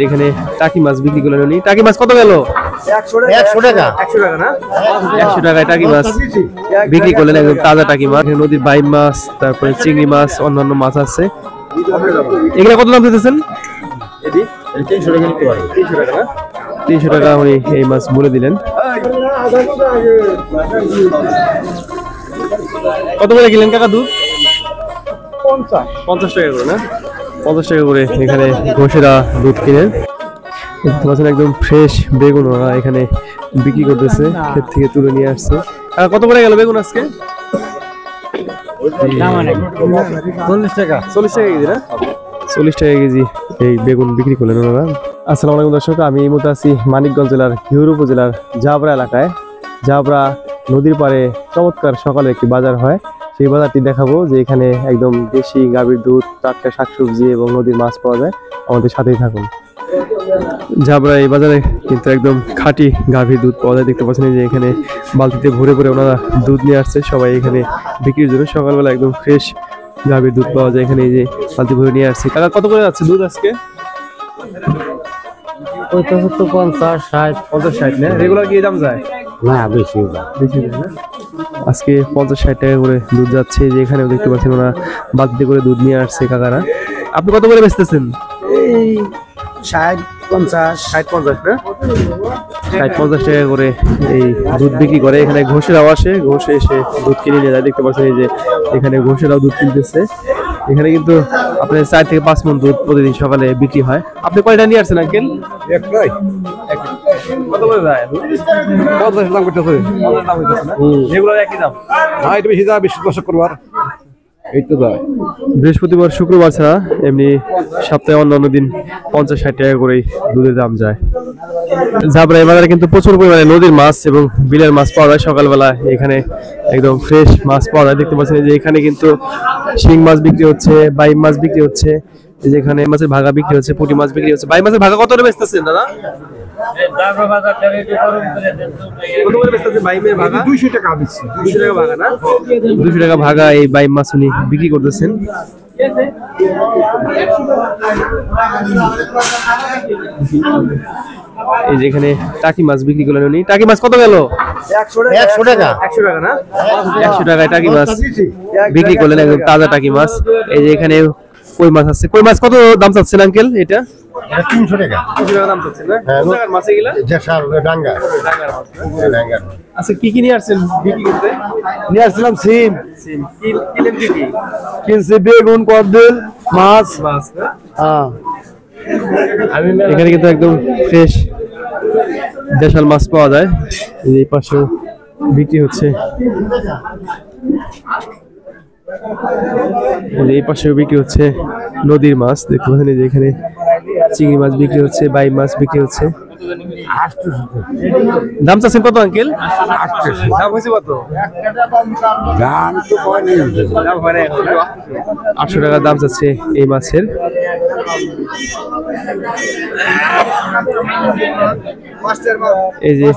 যেখানে টাকি মাছ বিক্রি করলেন উনি। টাকি মাছ কত গেল? 100 টাকা। 100 টাকা না? 100 টাকায় টাকি মাছ বিক্রি করলেন, একদম তাজা টাকি মাছ। নদীর বাইম মাছ, তারপরে চিংড়ি মাছ, অন্যান্য মাছ আছে। এগুলা কত দাম দিতেছেন? 300 টাকা নিতে পারবে। 300 টাকা না? 300 টাকা উনি এই মাছ বলে দিলেন। কত করে কিনলেন কাকা দুধ? 50 টাকা করে না? 50 টাকা করে এখানে ঘোষেরা দুধ কিনেন। একদম ফ্রেশ বেগুন ওরা এখানে বিক্রি করতেছে, ক্ষেত থেকে তুলে নিয়ে আসছে। কত করে গেল বেগুন আজকে? 40 টাকা। 40 টাকা কেজি না? 40 টাকা কেজি এই বেগুন বিক্রি করলেন ওনারা। আসসালামু আলাইকুম দর্শক, আমি এই মুহূর্তে আছি মানিকগঞ্জ জেলার ঘিওর উপজেলার জাবরা এলাকায়। জাবরা নদীর পাড়ে চমৎকার সকালে একটি বাজার হয়, সেই বাজারটি দেখাবো যে এখানে একদম দেশি গাভীর দুধ, টাটকা শাকসবজি এবং নদীর মাছ পাওয়া যায়। আমাদের সাথেই থাকুন। জাবরা এই বাজারে কিন্তু একদম খাঁটি গাভীর দুধ পাওয়া যায়। দেখতে পাচ্ছেন যে এখানে বালতিতে ভরে ভরে ওনারা দুধ নিয়ে আসছে সবাই এখানে বিক্রির জন্য। সকালবেলা একদম ফ্রেশ গাভীর দুধ পাওয়া যায় এখানে। এই যে বালতি ভরে নিয়ে আসছে। কাকা কত করে যাচ্ছে দুধ আজকে? 75, 50, 60। 50, 60 না? রেগুলার কি দাম যায়? না, বেশি বেশি যায় না? আজকে 50, 60 টাকা করে দুধ যাচ্ছে। যে এখানেও দেখতে পাচ্ছেন ওরা বালতিতে করে দুধ নিয়ে আসছে কাকারা। আপনি কত করে বেচতেছেন? এই 60, 50, 60, 50 না? 60, 50 টাকা করে এই দুধ বিক্রি করে। এখানে ঘোষেরাও আসে, ঘোষে এসে দুধ কিনে নিয়ে যায়। দেখতে পাচ্ছেন এই যে এখানে ঘোষেরাও দুধ কিনতেছে। এখানে কিন্তু আপনার 4 থেকে 5 মণ দুধ প্রতিদিন সকালে বিক্রি হয়। আপনি কয়টা নিয়ে আসছেন আঙ্কেল? একটাই। কত করে যায়? 50 দাম করতেছে। 50 দাম হইতেছে না? রেগুলার একই দাম? না, এটা বেশি দাম, বেশি দশ করবার। এই তো দাম। বৃহস্পতিবার, শুক্রবার ছাড়া এমনি সপ্তাহে অন্যান্য দিন 50, 60 টাকা করেই দুধের দাম যায়। জাবরা এই বাজারে কিন্তু প্রচুর পরিমাণে নদীর মাছ এবং বিলের মাছ পাওয়া যায়। সকালবেলা এখানে একদম ফ্রেশ মাছ পাওয়া যায়। দেখতে পাচ্ছেন যে এখানে কিন্তু শিং মাছ বিক্রি হচ্ছে, বাইম মাছ বিক্রি হচ্ছে, যেখানে মাছের ভাগা বিক্রি হচ্ছে, পুঁটি মাছ বিক্রি হচ্ছে। বাইম মাছের ভাগা কত করে বেচতেছেন দাদা? কত করে বেচতেছেন বাইমের ভাগা? 200 টাকা বেশি। 200 টাকা ভাগা না? 200 টাকা ভাগা এই বাইম মাছ উনি বিক্রি করতেছেন। এই যেখানে টাকি মাছ বিক্রি করলেন উনি। টাকি মাছ কত গেল? 100 টাকা। 100 টাকা না? 100 টাকায় টাকি মাছ বিক্রি করলেন, একদম তাজা টাকি মাছ। এই যে এখানে কই মাছ আছে। কই মাছ কত দাম চাচ্ছেন আঙ্কেল? এটা 300 টাকা। 300 টাকা দাম চাচ্ছেন না? কোন জায়গার মাছ এগুলা? জেসার ডাঙ্গা। ডাঙ্গা। আচ্ছা, কি কি নিয়ে আসছেন বিক্রি করতে? নিয়ে আসছিলাম সিম। সিম কিলেন কি কি? কিনছি বেগুন, কদবেল, মাছ। মাছ না? হ্যাঁ। এখানে কিন্তু একদম ফ্রেশ দেশাল মাছ পাওয়া যায়। এই পাশেও বিক্রি হচ্ছে, এই পাশেও বিক্রি হচ্ছে নদীর মাছ। দেখতে পাচ্ছেন যে এখানে চিংড়ি মাছ বিক্রি হচ্ছে, বাই মাছ বিক্রি হচ্ছে। দাম চাচ্ছেন কত আঙ্কেল? দাম হয়েছে কত? 800 টাকা দাম চাচ্ছে এই মাছের। এই যে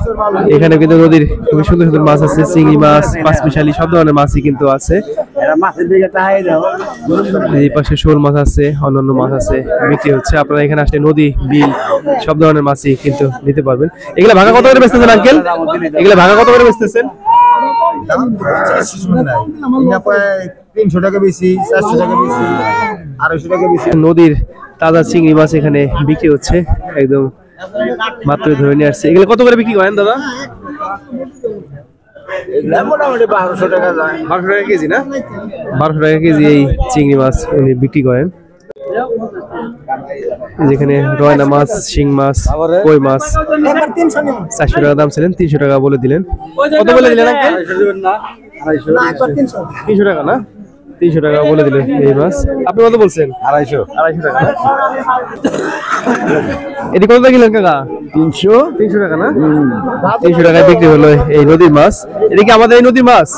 এখানে কিন্তু নদীর খুবই সুন্দর সুন্দর মাছ আছে, চিংড়ি মাছ, পাঁচমিশালি সব ধরনের মাছই কিন্তু আছে। এই পাশে শোল মাছ আছে, অন্যান্য মাছ আছে, বিক্রি হচ্ছে। আপনারা এখানে আসলে নদী, বিল সব ধরনের মাছই কিন্তু নিতে পারবেন। এগুলা ভাগা কত করে বেচতেছেন আঙ্কেল? এগুলা ভাগা কত করে বেচতেছেন? 300 টাকা বেশি, 400 টাকা বেশি, 250 টাকা বেশি। নদীর তাজা চিংড়ি মাছ এখানে বিক্রি হচ্ছে, একদম মাত্র ধরে নিয়ে আসছে। এগুলো কত করে বিক্রি করেন দাদা? মোটামুটি 1200 টাকা যায়। 1200 টাকা কেজি না? 1200 টাকা কেজি এই চিংড়ি মাছ উনি বিক্রি করেন। যেখানে রয়না মাছ, শিং মাছ, কই মাছ 400 টাকা দাম ছিলেন, 300 টাকা বলে দিলেন। কত বলে দিলেন আঙ্কেল? 300 টাকা না? 300 টাকা বলে দিলেন এই মাছ। আপনি কত বলছেন? 250 টাকা না? এটি কত কিনলেন কাকা? 300 টাকা না? 300 টাকায় বিক্রি হলো এই নদীর মাছ। এটা কি আমাদের এই নদীর মাছ?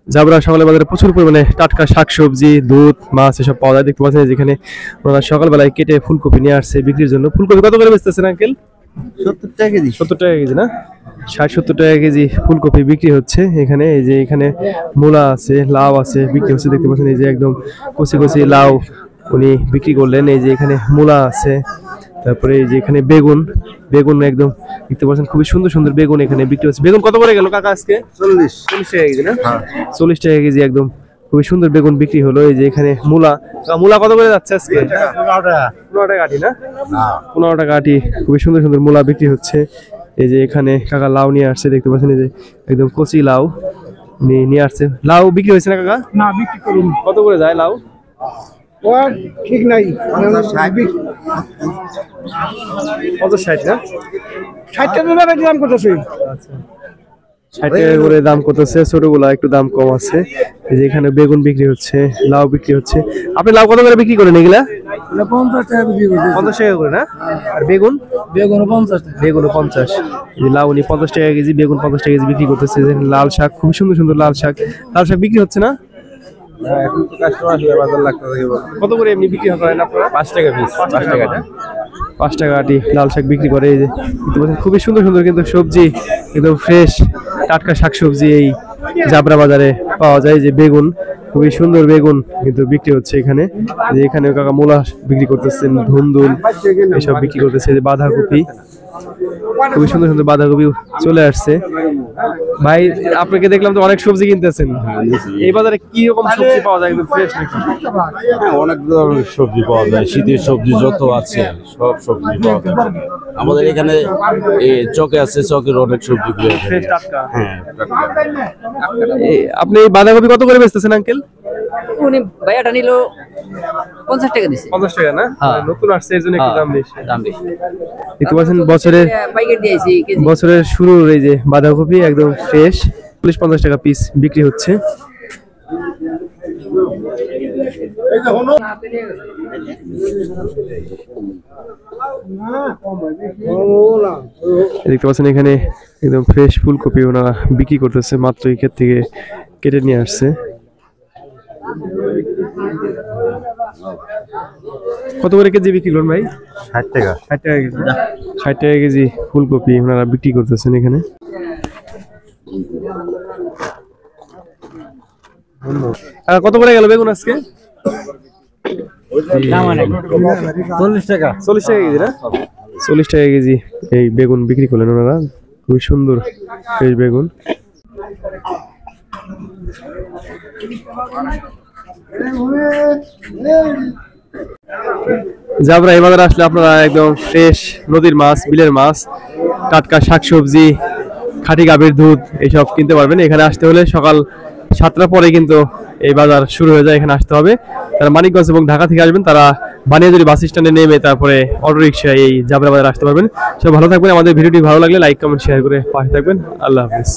জাবরা সকালে বাজারে প্রচুর পরিমাণে টাটকা শাকসবজি, দুধ, মাছ এসব পাওয়া যায়। দেখতে পাচ্ছেন যেখানে ওনারা সকালবেলায় কেটে ফুলকপি নিয়ে আসছে বিক্রির জন্য। ফুলকপি কত করে বেচতেছেন আঙ্কেল? 70 টাকা কেজি। 70 টাকা কেজি না? 60-70 টাকা কেজি ফুলকপি বিক্রি হচ্ছে এখানে। এই যে এখানে মূলা আছে, লাউ আছে, বিক্রি হচ্ছে। দেখতে পাচ্ছেন এই যে একদম কচি কচি লাউ উনি বিক্রি করলেন। এই যে এখানে মূলা আছে, তারপরে এই যে এখানে বেগুন, বেগুন একদম দেখতে পাচ্ছেন খুবই সুন্দর সুন্দর বেগুন এখানে বিক্রি হচ্ছে। বেগুন কত করে গেল কাকা আজকে? 40 টাকা কেজি না? 40 টাকা কেজি একদম খুবই সুন্দর বেগুন বিক্রি হলো। এই যে এখানে মূলা, মূলা কত করে যাচ্ছে আজকে? 15 টাকা আটি না? 15 টাকা আটি খুবই সুন্দর সুন্দর মূলা বিক্রি হচ্ছে। এই যে এখানে কাকা লাউ নিয়ে আসছে, দেখতে পাচ্ছেন এই যে একদম কচি লাউ নিয়ে আসছে। লাউ বিক্রি হয়েছে না কাকা? না বিক্রি করুন, কত করে যায় লাউ? ও ঠিক নাই। 50-60 না? 60 টাকা দাম করতেছে। আচ্ছা, 60 টাকা করে দাম করতেছে, ছোটগুলা একটু দাম কম আছে। এই যে এখানে বেগুন বিক্রি হচ্ছে, লাউ বিক্রি হচ্ছে। আপনি লাউ কত করে বিক্রি করেন এগুলা? 50 টাকা বিক্রি করতেছে। 50 টাকা করে না? আর বেগুন? বেগুন 50 টাকা। বেগুন 50। এই যে লাউ উনি 50 টাকা কেজি, বেগুন 50 টাকা কেজি বিক্রি করতেছে। যে লাল শাক, খুব সুন্দর সুন্দর লাল শাক, লাল শাক বিক্রি হচ্ছে না? এখন তো কাস্টমার আসবে, বাজার লাগতেছে। কত করে এমনি বিক্রি করেন আপনারা? 5 টাকা পিস, 5 টাকা। 5 টাকা আটি লাল শাক বিক্রি করে। এই যে দেখতে পাচ্ছেন খুবই সুন্দর সুন্দর কিন্তু সবজি, একদম ফ্রেশ টাটকা শাকসবজি এই জাবরা বাজারে পাওয়া যায়। যে বেগুন, খুবই সুন্দর বেগুন কিন্তু বিক্রি হচ্ছে এখানে। যে এখানে কাকা মূলা বিক্রি করতেছেন, ধুন্দুল এসব বিক্রি করতেছে। যে বাঁধাকপি, খুবই সুন্দর সুন্দর বাঁধাকপি চলে আসছে। ভাই আপনাকে দেখলাম তো অনেক সবজি কিনতেছেন, এই বাজারে কি রকম সবজি পাওয়া যায় একদম ফ্রেশ নাকি? হ্যাঁ, অনেক ধরনের সবজি পাওয়া যায়। শীতের সবজি যত আছে সব সবজি পাওয়া যায়। আমাদের এখানে চকে আছে, চকের অনেক সবজি ফ্রেশ টাটকা। হ্যাঁ, আপনি এই বাঁধাকপি কত করে বেচতেছেন আঙ্কেল? উনি ভাইয়াটা নিল 50 টাকা দিছে। 50 টাকা না? হ্যাঁ। নতুন আসছে এর জন্য একটু দাম বেশি। দাম বেশি। দেখতে পাচ্ছেন বছরের পাইকারি দিয়েছি কেজি। বছরের শুরুর এই যে বাঁধাকপি একদম ফ্রেশ 40-50 টাকা পিস বিক্রি হচ্ছে। দেখতে পাচ্ছেন এখানে একদম ফ্রেশ ফুলকপি ওনারা বিক্রি করতেছে, মাত্র এই ক্ষেত থেকে কেটে নিয়ে আসছে। কত করে কেজি বিক্রি করুন ভাই? 60 টাকা। 60 টাকা কেজি। 60 টাকা কেজি ফুলকপি ওনারা বিক্রি করতেছেন এখানে। কত করে গেল বেগুন আজকে? 40 টাকা। 40 টাকা কেজি না? 40 টাকা কেজি এই বেগুন বিক্রি করলেন ওনারা, খুবই সুন্দর ফ্রেশ বেগুন। জাবরা এই বাজারে আসলে আপনারা একদম ফ্রেশ নদীর মাছ, বিলের মাছ, টাটকা শাকসবজি, খাঁটি গাভীর দুধ এইসব কিনতে পারবেন। এখানে আসতে হলে সকাল 7টার পরে কিন্তু এই বাজার শুরু হয়ে যায়, এখানে আসতে হবে। তারা মানিকগঞ্জ এবং ঢাকা থেকে আসবেন, তারা বানিয়াজুরি বাস স্ট্যান্ডে নেমে তারপরে অটো রিক্সায় এই জাবরা বাজার আসতে পারবেন। সব ভালো থাকবেন। আমাদের ভিডিওটি ভালো লাগলে লাইক, কমেন্ট, শেয়ার করে পাশে থাকবেন। আল্লাহ হাফিজ।